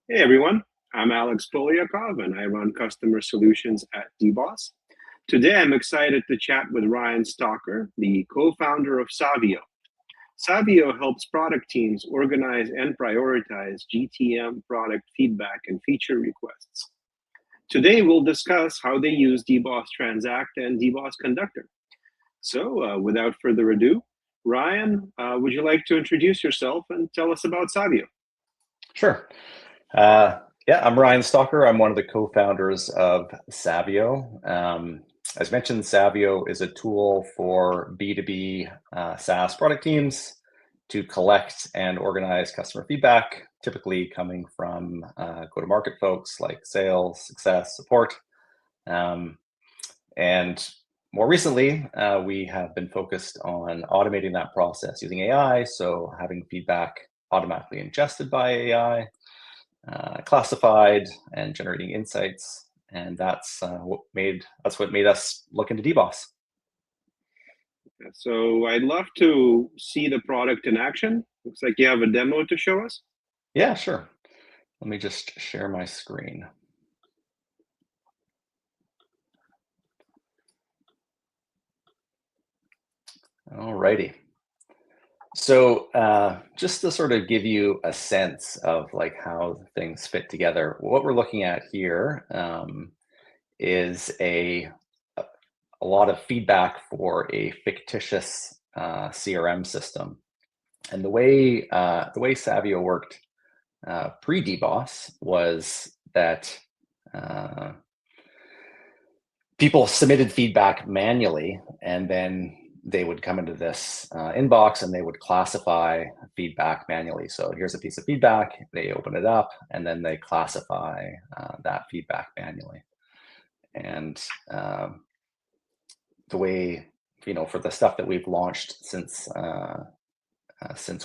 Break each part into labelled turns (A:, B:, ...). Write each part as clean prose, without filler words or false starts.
A: Hey everyone, I'm Alex Polyakov and I run customer solutions at DBOS. Today I'm excited to chat with Ryan Stalker, the co-founder of Savio. Savio helps product teams organize and prioritize GTM product feedback and feature requests. Today we'll discuss how they use DBOS Transact and DBOS Conductor. So without further ado, Ryan, would you like to introduce yourself and tell us about Savio?
B: Sure. Yeah, I'm Ryan Stalker. I'm one of the co-founders of Savio. As mentioned, Savio is a tool for B2B SaaS product teams to collect and organize customer feedback, typically coming from go-to-market folks like sales, success, support. And more recently, we have been focused on automating that process using AI, so having feedback automatically ingested by AI, classified and generating insights, and that's what made us look into DBOS.
A: So I'd love to see the product in action. Looks like you have a demo to show us.
B: Yeah, sure. Let me just share my screen. Alrighty. So just to sort of give you a sense of like how things fit together, what we're looking at here is a lot of feedback for a fictitious CRM system. And the way Savio worked pre-DBOS was that people submitted feedback manually, and then they would come into this inbox and they would classify feedback manually. So here's a piece of feedback, they open it up, and then they classify that feedback manually. And the way, for the stuff that we've launched since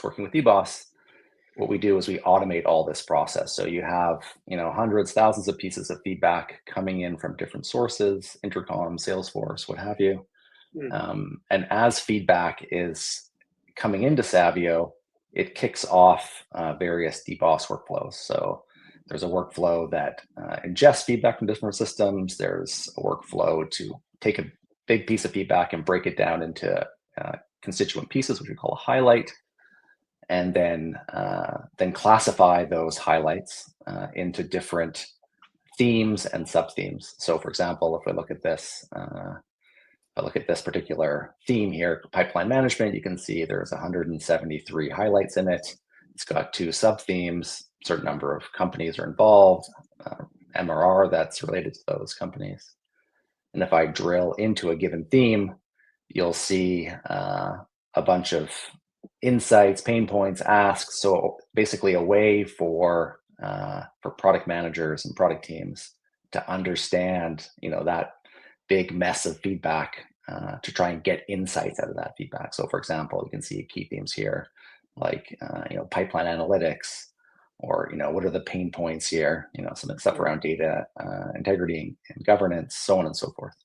B: working with DBOS, what we do is we automate all this process. So you have, hundreds, thousands of pieces of feedback coming in from different sources, Intercom, Salesforce, what have you. And as feedback is coming into Savio, it kicks off various DBOS workflows. So there's a workflow that ingests feedback from different systems. There's a workflow to take a big piece of feedback and break it down into constituent pieces, which we call a highlight, and then classify those highlights into different themes and sub-themes. So for example, if I look at this, particular theme here, pipeline management, you can see there's 173 highlights in it. It's got 2 sub-themes, a certain number of companies are involved, MRR that's related to those companies. And if I drill into a given theme, you'll see a bunch of insights, pain points, asks. So basically a way for product managers and product teams to understand, that big mess of feedback to try and get insights out of that feedback. So for example, you can see key themes here, like, pipeline analytics, or, what are the pain points here, some stuff around data integrity and governance, so on and so forth.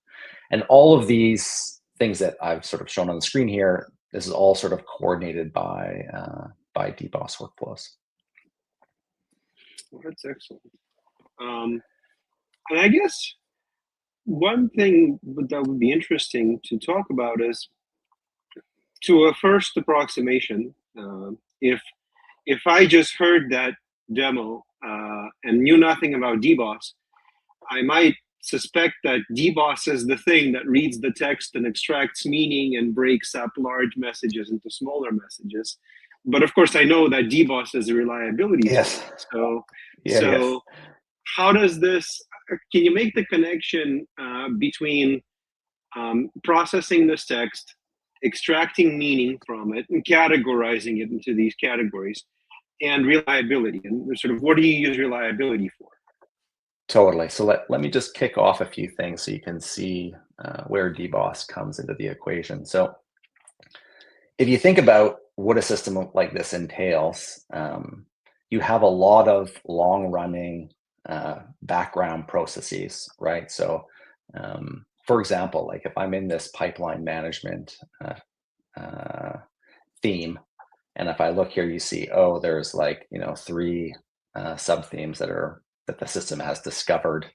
B: And all of these things that I've sort of shown on the screen here, this is all sort of coordinated by DBOS workflows.
A: Well, that's excellent. And I guess one thing that would be interesting to talk about is, to a first approximation, if I just heard that demo and knew nothing about DBOS, I might suspect that DBOS is the thing that reads the text and extracts meaning and breaks up large messages into smaller messages. But of course, I know that DBOS is a reliability tool. So how does this? Can you make the connection between processing this text, extracting meaning from it, and categorizing it into these categories, and reliability? And sort of, what do you use reliability for?
B: Totally. So let me just kick off a few things so you can see where DBOS comes into the equation. So if you think about what a system like this entails, you have a lot of long-running background processes, right? So for example, like if I'm in this pipeline management theme, and if I look here, you see, there's like, 3 sub-themes that the system has discovered,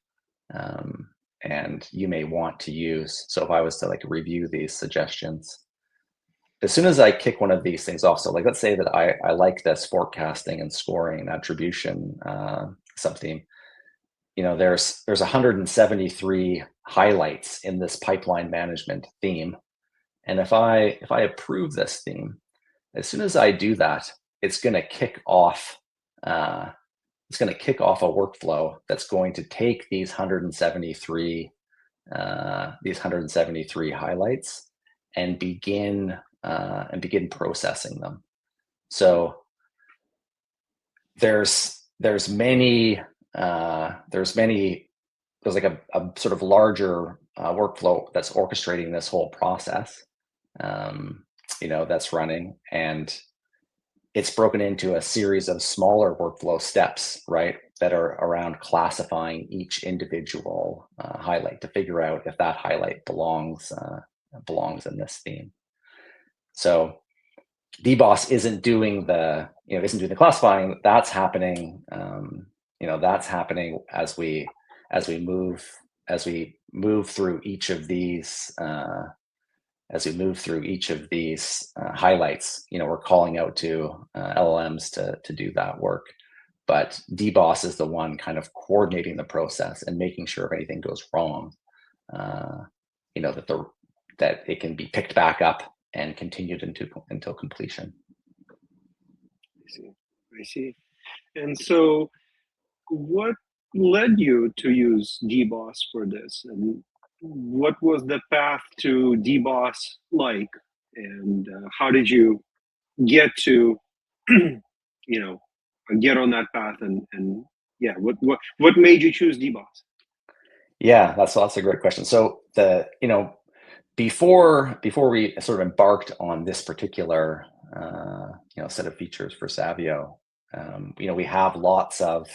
B: and you may want to use. So if I was to like review these suggestions, as soon as I kick one of these things off, so like let's say that I like this forecasting and scoring and attribution sub-theme, there's 173 highlights in this pipeline management theme. And if I approve this theme, as soon as I do that, it's going to kick off a workflow that's going to take these 173 highlights and begin processing them. So there's like a sort of larger workflow that's orchestrating this whole process, that's running, and it's broken into a series of smaller workflow steps, right, that are around classifying each individual highlight to figure out if that highlight belongs in this theme. So DBOS isn't doing the classifying. That's happening. That's happening as we move through each of these. Highlights, we're calling out to LLMs to do that work. But DBOS is the one kind of coordinating the process and making sure if anything goes wrong, that it can be picked back up and continued until completion.
A: I see. And so what led you to use DBOS for this? And what was the path to DBOS like? And how did you get to, get on that path? And yeah, what made you choose DBOS?
B: Yeah, that's a great question. So before we sort of embarked on this particular set of features for Savio, we have lots of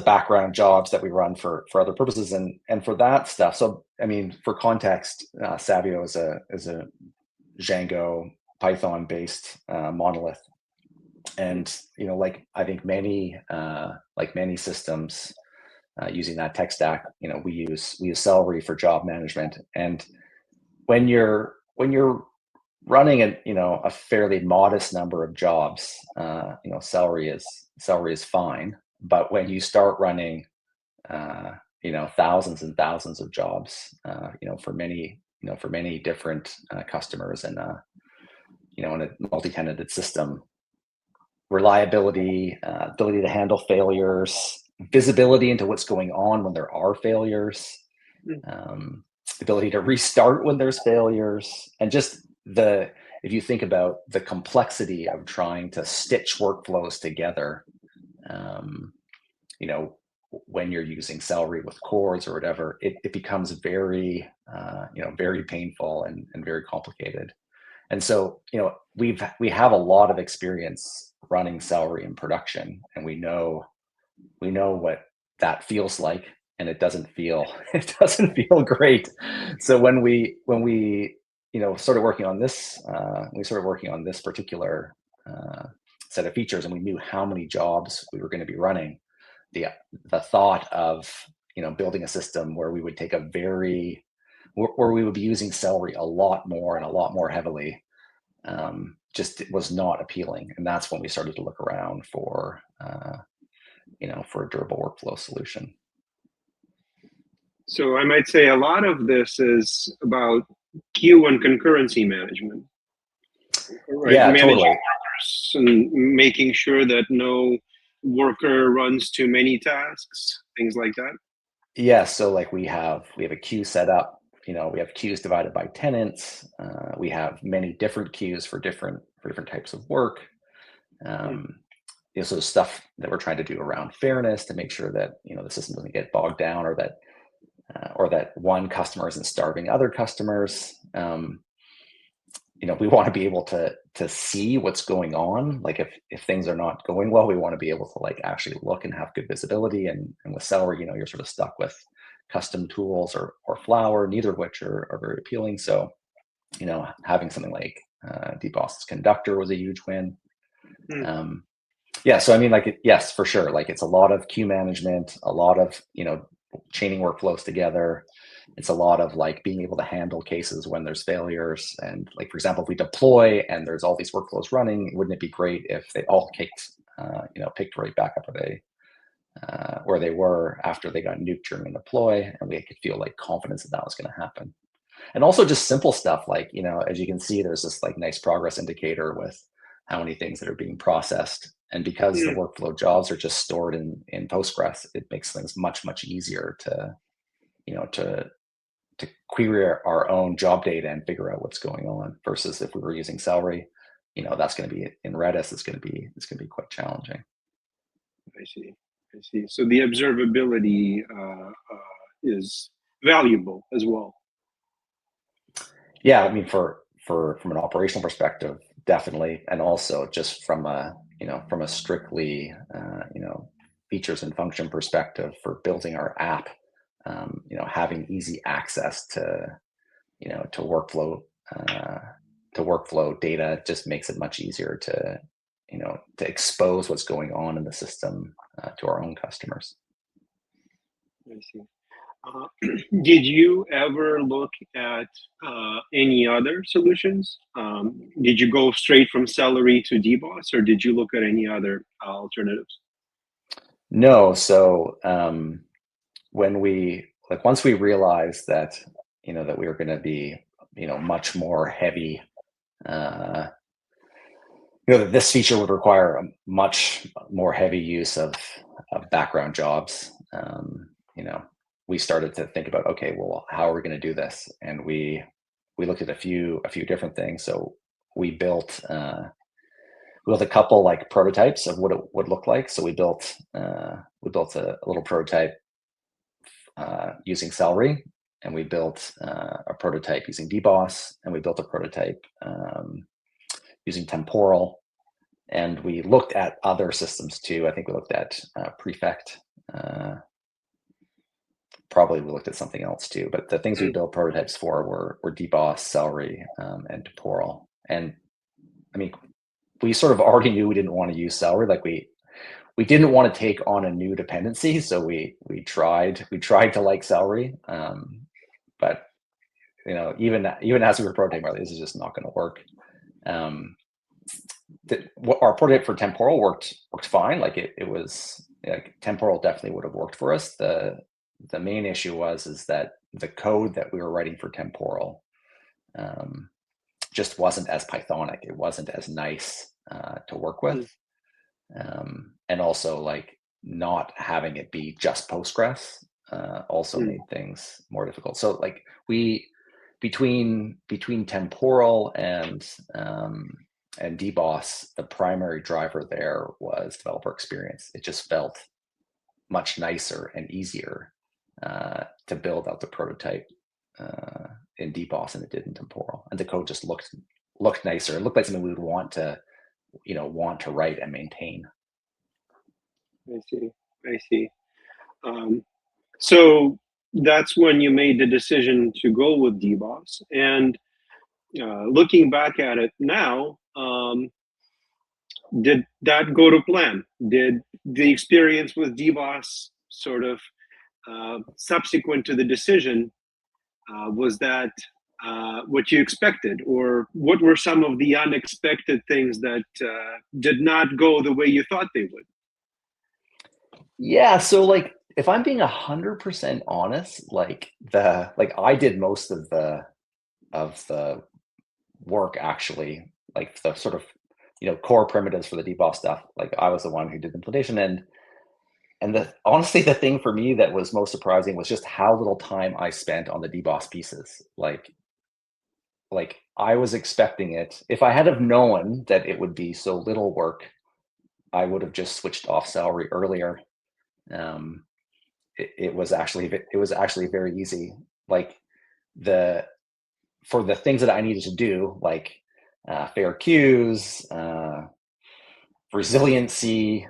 B: background jobs that we run for other purposes and for that stuff. So I mean, for context, Savio is a Django Python based monolith, and like I think many systems using that tech stack, we use Celery for job management. And when you're running a fairly modest number of jobs, Celery is fine. But when you start running thousands and thousands of jobs, for many different customers in a multi-tenanted system, reliability, ability to handle failures, visibility into what's going on when there are failures, ability to restart when there's failures, and just if you think about the complexity of trying to stitch workflows together, when you're using Celery with chords or whatever, it becomes very painful and very complicated. And so, we have a lot of experience running Celery in production, and we know what that feels like, and it doesn't feel great. So when we started working on this, particular set of features, and we knew how many jobs we were going to be running, the thought of building a system where we would be using Celery a lot more heavily, just was not appealing. And that's when we started to look around for a durable workflow solution.
A: So I might say a lot of this is about queue and concurrency management. Right?
B: Yeah,
A: Managing
B: totally.
A: workers and making sure that no worker runs too many tasks, things like that.
B: Yeah, so like we have a queue set up. We have queues divided by tenants. We have many different queues for different types of work. So the stuff that we're trying to do around fairness to make sure that the system doesn't get bogged down, or that one customer isn't starving other customers. We want to be able to see what's going on. Like if things are not going well, we want to be able to like actually look and have good visibility. And with Celery, you're sort of stuck with custom tools or Flower, neither of which are very appealing. So, having something like DBOS's Conductor was a huge win. Yeah, so I mean, yes, for sure. Like it's a lot of queue management, a lot of, chaining workflows together. It's a lot of like being able to handle cases when there's failures. And like, for example, if we deploy and there's all these workflows running, wouldn't it be great if they all picked right back up where they were after they got nuked during a deploy, and we could feel like confidence that was going to happen. And also just simple stuff like, as you can see, there's this like nice progress indicator with how many things that are being processed. And because the workflow jobs are just stored in Postgres, it makes things much, much easier to, to query our own job data and figure out what's going on, versus if we were using Celery, that's going to be in Redis, it's going to be quite challenging.
A: I see. So the observability is valuable as well.
B: Yeah, I mean, from an operational perspective, definitely, and also just from a strictly features and function perspective for building our app, having easy access to to workflow data just makes it much easier to to expose what's going on in the system to our own customers.
A: I see. Did you ever look at any other solutions? Did you go straight from Celery to DBOS, or did you look at any other alternatives?
B: No, so once we realized that that we were going to be much more heavy, that this feature would require a much more heavy use of background jobs. We started to think about, okay, well, how are we going to do this? And we looked at a few different things. So we built a couple like prototypes of what it would look like. So we built a little prototype using Celery, and we built a prototype using DBOS, and we built a prototype using Temporal. And we looked at other systems too. I think we looked at Prefect. Probably we looked at something else too. But the things we built prototypes for were DBOS, Celery, and Temporal. And I mean, we sort of already knew we didn't want to use Celery. Like we didn't want to take on a new dependency, so we tried to like Celery, but even as we were prototyping, this is just not going to work. Our prototype for Temporal worked fine. Like it was Temporal definitely would have worked for us. The main issue was that the code that we were writing for Temporal just wasn't as Pythonic. It wasn't as nice to work with. And also like not having it be just Postgres also made things more difficult. So like between Temporal and DBOS, the primary driver there was developer experience. It just felt much nicer and easier to build out the prototype in DBOS than it did in Temporal, and the code just looked nicer. It looked like something we would want to write and maintain.
A: I see. So that's when you made the decision to go with DBOS. And looking back at it now, did that go to plan? Did the experience with DBOS sort of subsequent to the decision, was that what you expected? Or what were some of the unexpected things that did not go the way you thought they would?
B: Yeah, so like if I'm being 100% honest, like I did most of the work actually, like the sort of core primitives for the DBOS stuff. Like I was the one who did the implementation, and honestly the thing for me that was most surprising was just how little time I spent on the DBOS pieces. Like I was expecting it. If I had have known that it would be so little work, I would have just switched off Celery earlier. It was actually very easy. Like for the things that I needed to do, like fair queues, resiliency,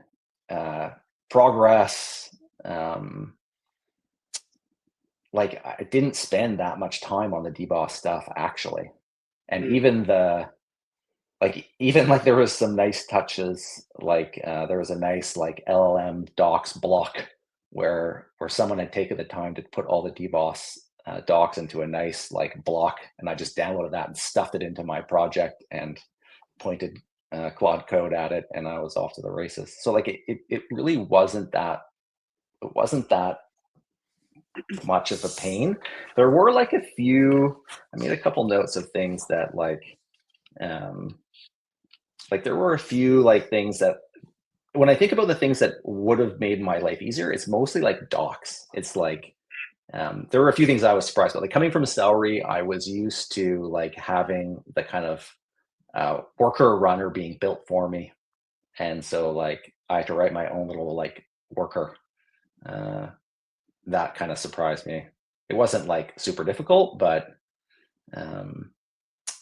B: progress. Like I didn't spend that much time on the DBOS stuff actually, and even the like even like there was some nice touches, like there was a nice like LLM docs block where someone had taken the time to put all the DBOS docs into a nice like block, and I just downloaded that and stuffed it into my project and pointed Claude Code at it, and I was off to the races. So like it really wasn't that much of a pain. There were like a few. I made a couple notes of things that like there were a few like things that when I think about the things that would have made my life easier, it's mostly like docs. It's like there were a few things I was surprised about. Like coming from Celery, I was used to like having the kind of worker runner being built for me, and so like I had to write my own little like worker. That kind of surprised me. It wasn't like super difficult, but um,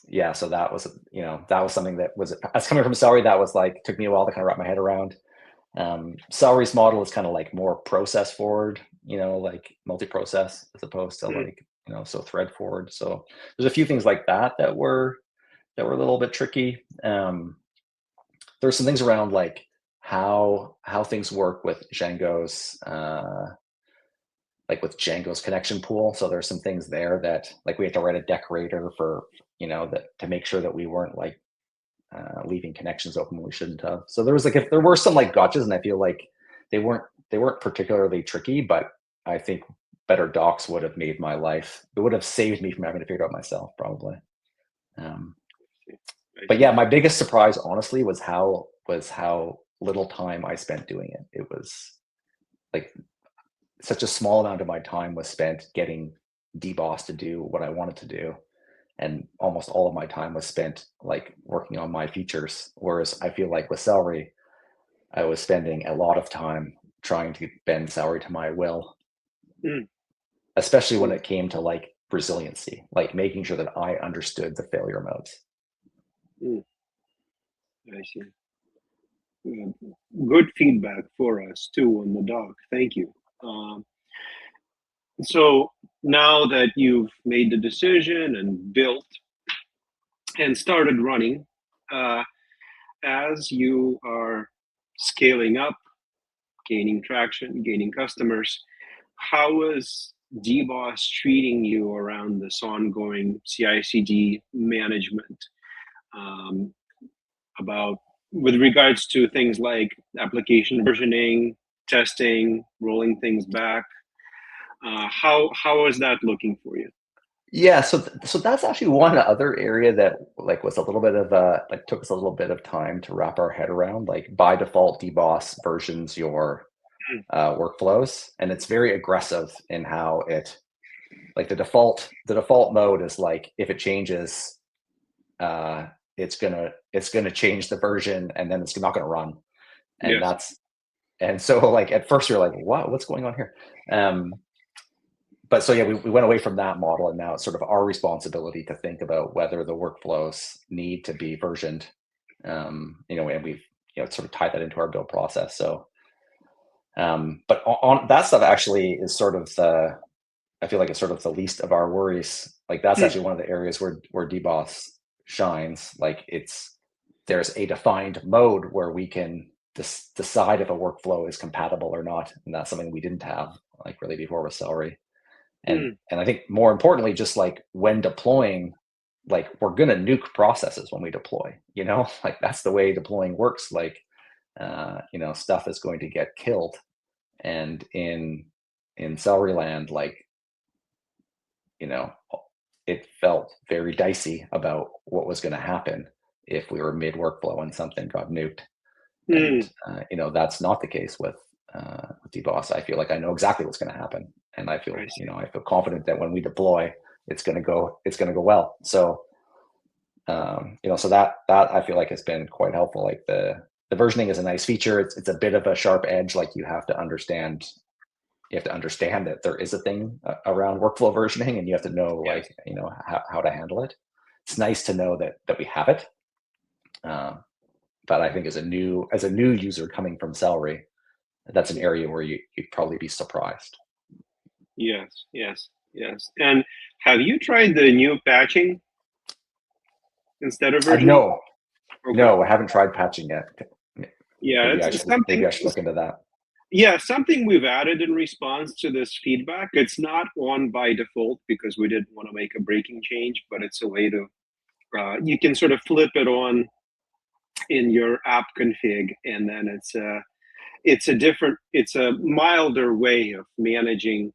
B: yeah, so that was, that was something that was, as coming from Celery, that was like, took me a while to kind of wrap my head around. Celery's model is kind of like more process forward, like multi-process as opposed to like, so thread forward. So there's a few things like that that were a little bit tricky. There's some things around like how things work with Django's, like with Django's connection pool. So there's some things there that like we had to write a decorator for, that to make sure that we weren't like leaving connections open when we shouldn't have. So there was like, if there were some like gotchas, and I feel like they weren't particularly tricky, but I think better docs would have made my life, it would have saved me from having to figure it out myself probably. But yeah, my biggest surprise honestly was how little time I spent doing it. It was like such a small amount of my time was spent getting DBOS to do what I wanted to do, and almost all of my time was spent like working on my features. Whereas I feel like with Celery, I was spending a lot of time trying to bend Celery to my will, especially when it came to like resiliency, like making sure that I understood the failure modes.
A: I see. Good feedback for us too on the doc. Thank you. So now that you've made the decision and built and started running, as you are scaling up, gaining traction, gaining customers, how is DBOS treating you around this ongoing CI/CD management? About with regards to things like application versioning, testing, rolling things back. How is that looking for you?
B: Yeah, so that's actually one other area that like was a little bit of like took us a little bit of time to wrap our head around. Like by default, DBOS versions your workflows, and it's very aggressive in how it like the default mode is like if it changes, it's gonna change the version, and then it's not gonna run, and
A: Yes.
B: and so like at first you're like, what's going on here? But so yeah, we went away from that model, and now it's sort of our responsibility to think about whether the workflows need to be versioned, and we've sort of tied that into our build process. So, but on that stuff actually is sort of I feel like it's sort of the least of our worries. Like that's actually one of the areas where DBOS shines. Like there's a defined mode where we can decide if a workflow is compatible or not, and that's something we didn't have like really before with Celery. And I think more importantly, just like when deploying, like we're gonna nuke processes when we deploy, like that's the way deploying works. Like stuff is going to get killed. And in Celery land, like it felt very dicey about what was going to happen if we were mid workflow and something got nuked. And that's not the case with DBOS. I feel like I know exactly what's going to happen, and I feel I feel confident that when we deploy, it's going to go well. So so that I feel like has been quite helpful. Like the versioning is a nice feature. It's a bit of a sharp edge. Like you have to understand that there is a thing around workflow versioning, and you have to know like how to handle it. It's nice to know that we have it. But I think as a new user coming from Celery, that's an area where you'd probably be surprised.
A: Yes. And have you tried the new patching instead of versioning? Okay.
B: No, I haven't tried patching yet.
A: Yeah,
B: Maybe
A: it's
B: I
A: it's
B: should maybe I should look into that.
A: yeah, something we've added in response to this feedback. It's not on by default because we didn't want to make a breaking change, but it's a way to you can sort of flip it on in your app config, and then it's a milder way of managing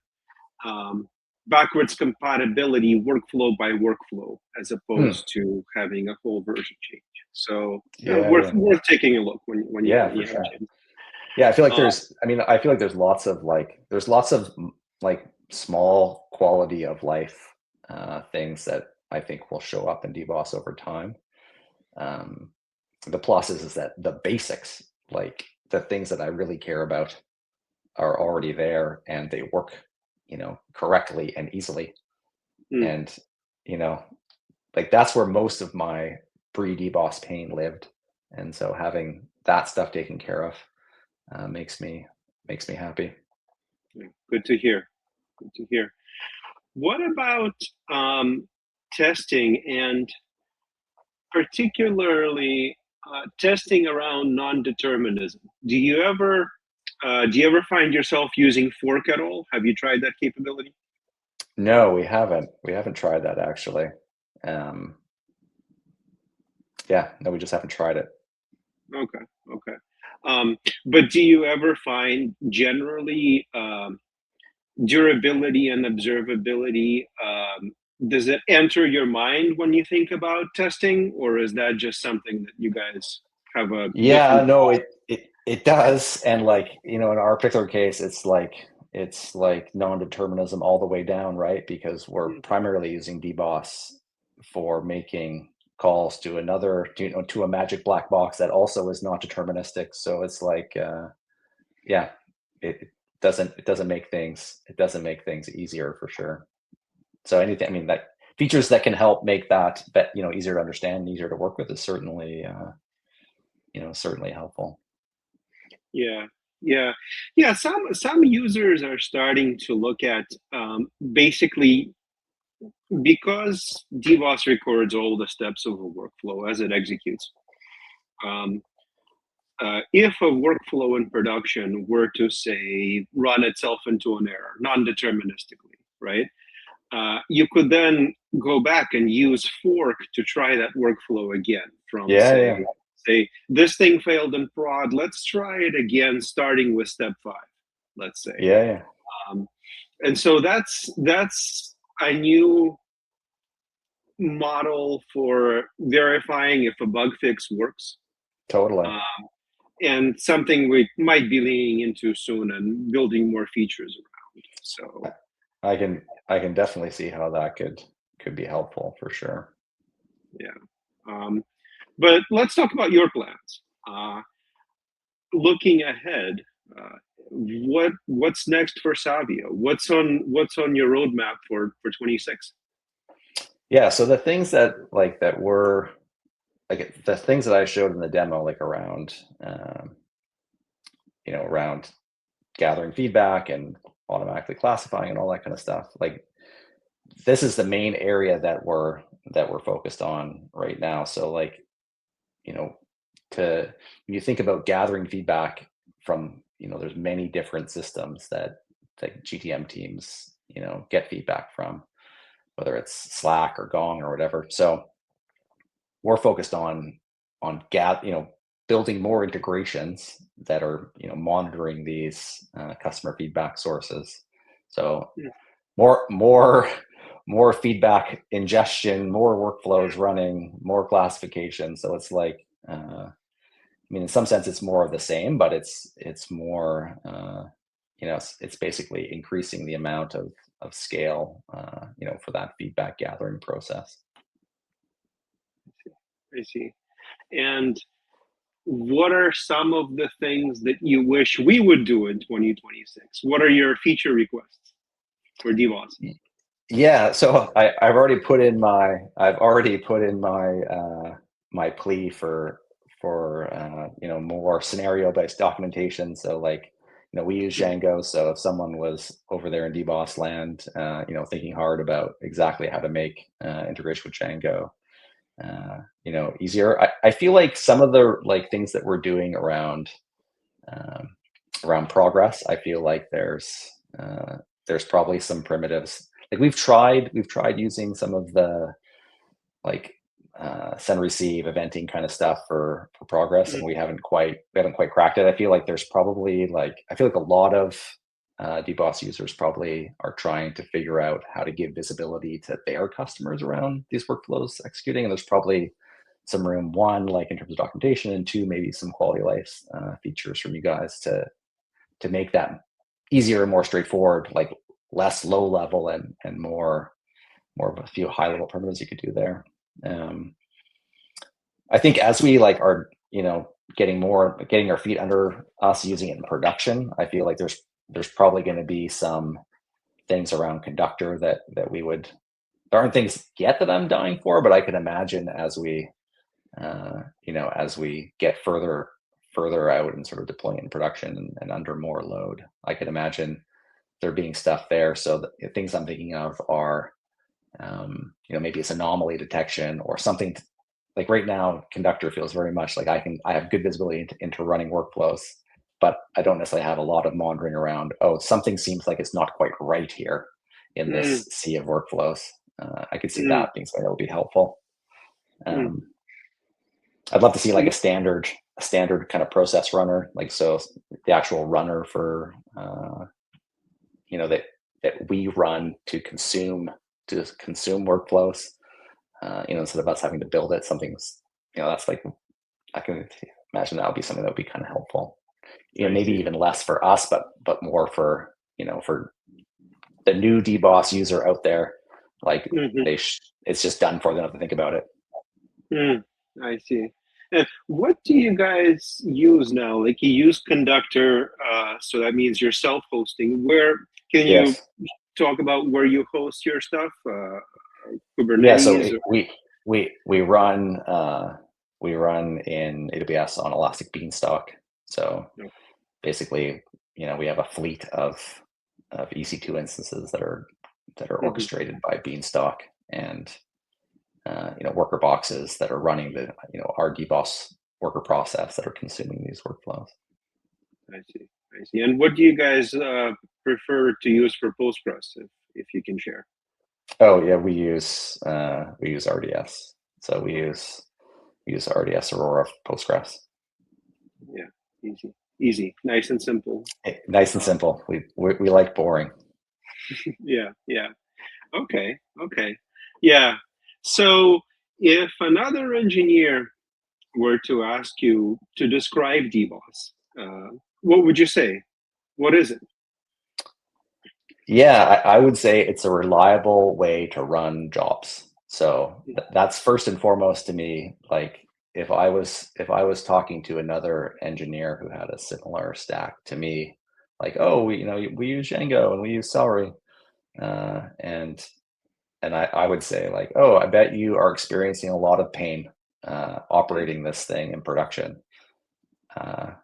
A: um, backwards compatibility workflow by workflow as
B: Hmm.
A: opposed to having a whole version change. So
B: Yeah,
A: worth
B: yeah,
A: worth taking a look
B: yeah,
A: when
B: for
A: you have a
B: sure.
A: chance.
B: Yeah, I feel like
A: Uh,
B: I feel like there's lots of like small quality of life things that I think will show up in DBOS over time. Um, the plus is that the basics, like the things that I really care about, are already there and they work, correctly and easily.
A: mm,
B: And you know, like that's where most of my pre-DBOS pain lived. And so having that stuff taken care of makes me happy.
A: yeah, good to hear. Good to hear. What about testing and particularly testing around non-determinism? Do you ever find yourself using fork at all? Have you tried that capability?
B: No, we haven't. We haven't tried that actually. Um, yeah, no, we just haven't tried it.
A: Okay, okay. But do you ever find generally durability and observability? Does it enter your mind when you think about testing, or is that just something that you guys have a
B: Yeah,
A: different
B: no,
A: thought?
B: it does. And like, in our particular case, it's like non-determinism all the way down, right? Because we're
A: Mm,
B: primarily using DBOS for making calls to another, to a magic black box that also is not deterministic. So it's like, yeah, it it doesn't make things easier for sure. So anything, I mean, that features that can help make that, easier to understand, and easier to work with is certainly helpful.
A: yeah, yeah, yeah. Some users are starting to look at basically because DBoS records all the steps of a workflow as it executes. Um, if a workflow in production were to say run itself into an error non-deterministically, right? You could then go back and use fork to try that workflow again from
B: Yeah, yeah,
A: say this thing failed in prod. Let's try it again, starting with step 5. Let's say,
B: yeah, yeah,
A: um, and so that's a new model for verifying if a bug fix works.
B: totally.
A: Um, and something we might be leaning into soon and building more features around. So
B: I can definitely see how that could be helpful for sure.
A: yeah, um, but let's talk about your plans. Looking ahead, what's next for Savio? What's on your roadmap for 26?
B: Yeah, so the things that were like the things that I showed in the demo, like around gathering feedback and automatically classifying and all that kind of stuff. Like this is the main area that we're focused on right now. So like, you know, to when you think about gathering feedback from, there's many different systems that GTM teams, get feedback from, whether it's Slack or Gong or whatever. So we're focused on building more integrations that are monitoring these customer feedback sources. So
A: Yeah,
B: more more feedback ingestion, more workflows running, more classification. So it's like in some sense it's more of the same, but it's more it's basically increasing the amount of scale for that feedback gathering process.
A: I see. And what are some of the things that you wish we would do in 2026? What are your feature requests for DBoS?
B: Yeah, so I've already put in my my plea for more scenario based documentation. So like we use Django, so if someone was over there in DBoS land, thinking hard about exactly how to make integration with Django, easier. I feel like some of the things that we're doing um, around progress, I feel like there's probably some primitives. Like we've tried using some of the like send receive eventing kind of stuff for progress, and we haven't quite cracked it. I feel like there's probably I feel like a lot of DBOS users probably are trying to figure out how to give visibility to their customers around these workflows executing, and there's probably some room, one, in terms of documentation, and two, maybe some quality of life features from you guys to make that easier and more straightforward, less low level and more of a few high level primitives you could do there. I think as we are getting our feet under us using it in production, I feel like there's probably going to be some things around conductor that there aren't things yet that I'm dying for, but I can imagine as we as we get further out and sort of deploying in production and under more load, I could imagine there being stuff there. So the things I'm thinking of are maybe it's anomaly detection or something. Like right now, conductor feels very much like I have good visibility into running workflows, but I don't necessarily have a lot of monitoring around, oh, something seems like it's not quite right here in this sea of workflows. I could see that being something that would be helpful. I'd love to see a standard kind of process runner, so the actual runner for that we run to consume workflows. Instead of us having to build it, something's that's I can imagine that would be something that would be kind of helpful. Maybe even less for us, but more for for the new DBOS user out there. It's just done for them. They don't have to think about it.
A: I see. And what do you guys use now? You use Conductor, so that means you're self-hosting. Where can you talk about where you host your stuff? Kubernetes?
B: Yeah, so we run in AWS on Elastic Beanstalk. So basically, we have a fleet of EC2 instances that are orchestrated by Beanstalk, and worker boxes that are running the our DBOS worker process that are consuming these workflows.
A: I see. And what do you guys prefer to use for Postgres, if you can share?
B: Oh yeah, we use RDS. So we use RDS Aurora Postgres.
A: Yeah, easy, nice and simple.
B: Nice and simple. We like boring.
A: Yeah. Okay. Yeah. So if another engineer were to ask you to describe DBOS, what would you say? What is it?
B: Yeah, I would say it's a reliable way to run jobs. So that's first and foremost to me. If I was talking to another engineer who had a similar stack to me, oh, we use Django and we use Celery, and I would say oh, I bet you are experiencing a lot of pain operating this thing in production.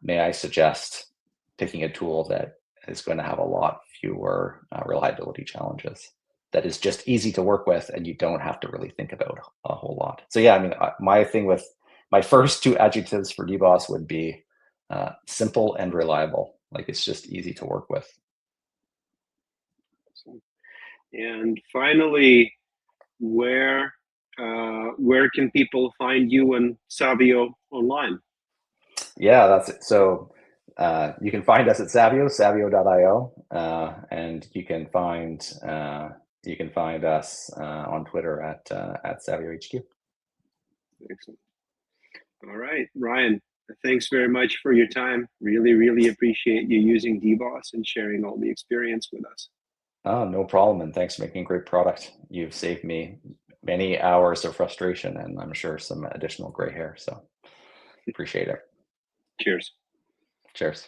B: May I suggest picking a tool that is going to have a lot fewer reliability challenges, that is just easy to work with and you don't have to really think about a whole lot. So yeah, I mean, my thing with my first two adjectives for DBOS would be simple and reliable. It's just easy to work with.
A: And finally, where can people find you and Savio online?
B: Yeah, that's it. So you can find us at savio.io, and you can find us on Twitter at Savio HQ.
A: Excellent. All right, Ryan, thanks very much for your time. Really appreciate you using DBOS and sharing all the experience with us.
B: Oh, no problem. And thanks for making a great product. You've saved me many hours of frustration, and I'm sure some additional gray hair. So appreciate it.
A: Cheers.
B: Cheers.